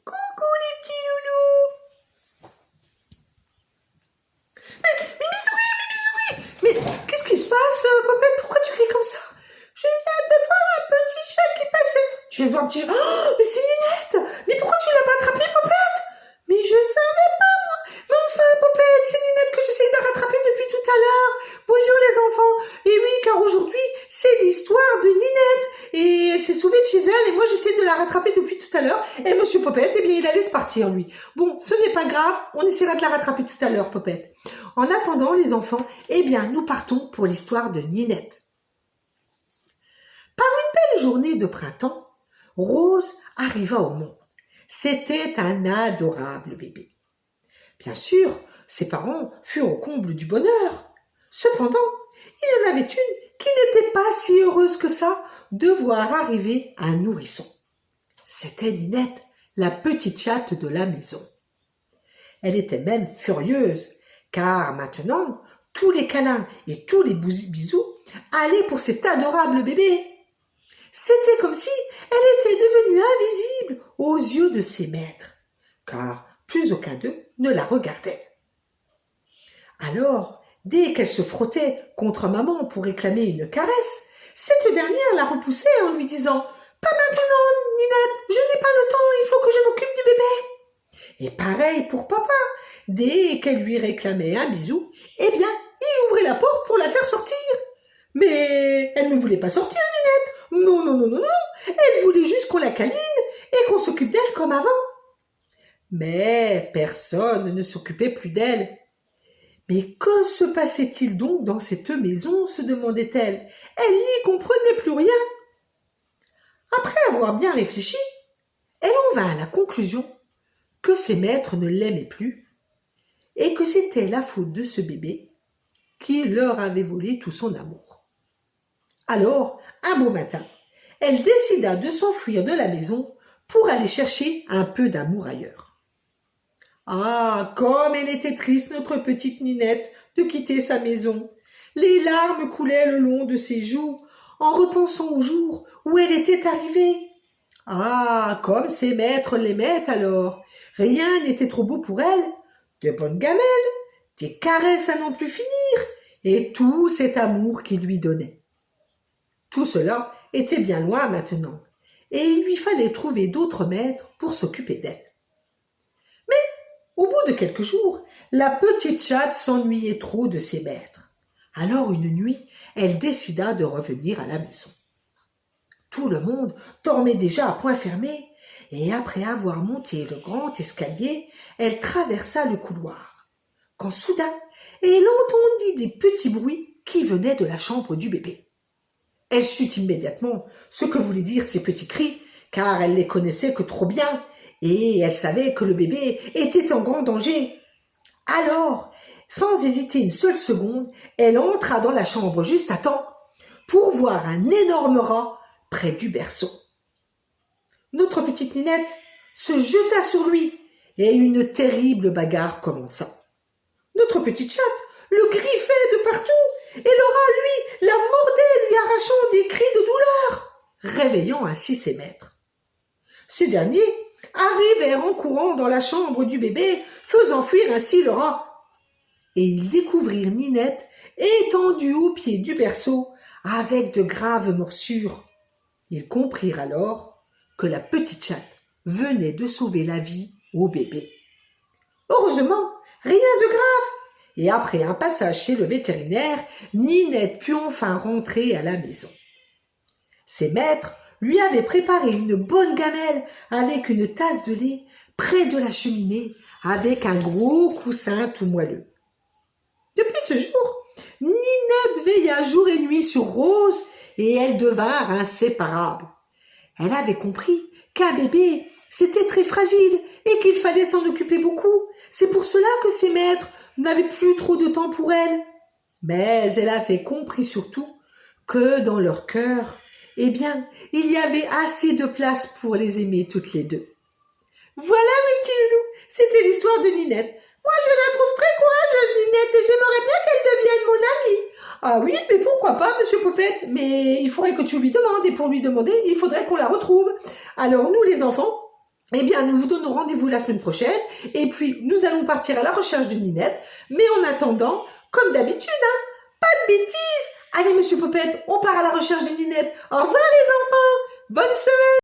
Coucou les petits loulous. Mais qu'est-ce qui se passe, Popette? Pourquoi tu cries comme ça? Je viens de voir un petit chat qui passait. Tu viens de voir un petit chat? Oh, mais c'est Ninette. Mais pourquoi tu l'as pas attrapé, Popette? Mais je savais pas, moi. Mais enfin, Popette, c'est Ninette que j'essaye de rattraper depuis tout à l'heure. Bonjour les enfants. Et oui, car aujourd'hui, c'est l'histoire de Ninette. Et elle s'est sauvée de chez elle et moi j'essaie de la rattraper depuis tout à l'heure. Et Monsieur Popette, eh bien il la laisse partir lui. Bon, ce n'est pas grave, on essaiera de la rattraper tout à l'heure, Popette. En attendant les enfants, eh bien nous partons pour l'histoire de Ninette. Par une belle journée de printemps, Rose arriva au monde. C'était un adorable bébé. Bien sûr, ses parents furent au comble du bonheur. Cependant, il y en avait une qui n'était pas si heureuse que ça de voir arriver un nourrisson. C'était Ninette, la petite chatte de la maison. Elle était même furieuse, car maintenant, tous les câlins et tous les bisous allaient pour cet adorable bébé. C'était comme si elle était devenue invisible aux yeux de ses maîtres, car plus aucun d'eux ne la regardait. Alors, dès qu'elle se frottait contre maman pour réclamer une caresse, cette dernière la repoussait en lui disant « Pas maintenant, Ninette, je n'ai pas le temps, il faut que je m'occupe du bébé. » Et pareil pour papa, dès qu'elle lui réclamait un bisou, eh bien, il ouvrait la porte pour la faire sortir. Mais elle ne voulait pas sortir, Ninette. Non, non, non, non, non, elle voulait juste qu'on la câline et qu'on s'occupe d'elle comme avant. Mais personne ne s'occupait plus d'elle. Mais que se passait-il donc dans cette maison, se demandait-elle. Elle n'y comprenait plus rien. Après avoir bien réfléchi, elle en vint à la conclusion que ses maîtres ne l'aimaient plus et que c'était la faute de ce bébé qui leur avait volé tout son amour. Alors, un beau matin, elle décida de s'enfuir de la maison pour aller chercher un peu d'amour ailleurs. Ah, comme elle était triste, notre petite Ninette, de quitter sa maison. Les larmes coulaient le long de ses joues, en repensant au jour où elle était arrivée. Ah, comme ses maîtres l'aimaient alors. Rien n'était trop beau pour elle. De bonnes gamelles, des caresses à n'en plus finir, et tout cet amour qu'il lui donnait. Tout cela était bien loin maintenant, et il lui fallait trouver d'autres maîtres pour s'occuper d'elle. Au bout de quelques jours, la petite chatte s'ennuyait trop de ses maîtres. Alors une nuit, elle décida de revenir à la maison. Tout le monde dormait déjà à point fermé, et après avoir monté le grand escalier, elle traversa le couloir. Quand soudain, elle entendit des petits bruits qui venaient de la chambre du bébé. Elle sut immédiatement ce que voulaient dire ces petits cris, car elle les connaissait que trop bien, et elle savait que le bébé était en grand danger. Alors, sans hésiter une seule seconde, elle entra dans la chambre juste à temps pour voir un énorme rat près du berceau. Notre petite Ninette se jeta sur lui et une terrible bagarre commença. Notre petite chatte le griffait de partout et le rat, lui, la mordait, lui arrachant des cris de douleur, réveillant ainsi ses maîtres. Ces derniers arrivèrent en courant dans la chambre du bébé, faisant fuir ainsi le rat. Et ils découvrirent Ninette étendue au pied du berceau avec de graves morsures. Ils comprirent alors que la petite chatte venait de sauver la vie au bébé. Heureusement, rien de grave. Et après un passage chez le vétérinaire, Ninette put enfin rentrer à la maison. Ses maîtres lui avait préparé une bonne gamelle avec une tasse de lait près de la cheminée avec un gros coussin tout moelleux. Depuis ce jour, Ninette veilla jour et nuit sur Rose et elles devinrent inséparables. Elle avait compris qu'un bébé, c'était très fragile et qu'il fallait s'en occuper beaucoup. C'est pour cela que ses maîtres n'avaient plus trop de temps pour elle. Mais elle avait compris surtout que dans leur cœur, eh bien, il y avait assez de place pour les aimer toutes les deux. Voilà, mes petits loulous, c'était l'histoire de Ninette. Moi, je la trouve très courageuse, Ninette, et j'aimerais bien qu'elle devienne mon amie. Ah oui, mais pourquoi pas, Monsieur Popette? Mais il faudrait que tu lui demandes, et pour lui demander, il faudrait qu'on la retrouve. Alors, nous, les enfants, Eh bien, nous vous donnons rendez-vous la semaine prochaine. Et puis, nous allons partir à la recherche de Ninette. Mais en attendant, comme d'habitude, hein, pas de bêtises. Allez, Monsieur Popette, on part à la recherche de Ninette. Au revoir les enfants. Bonne semaine.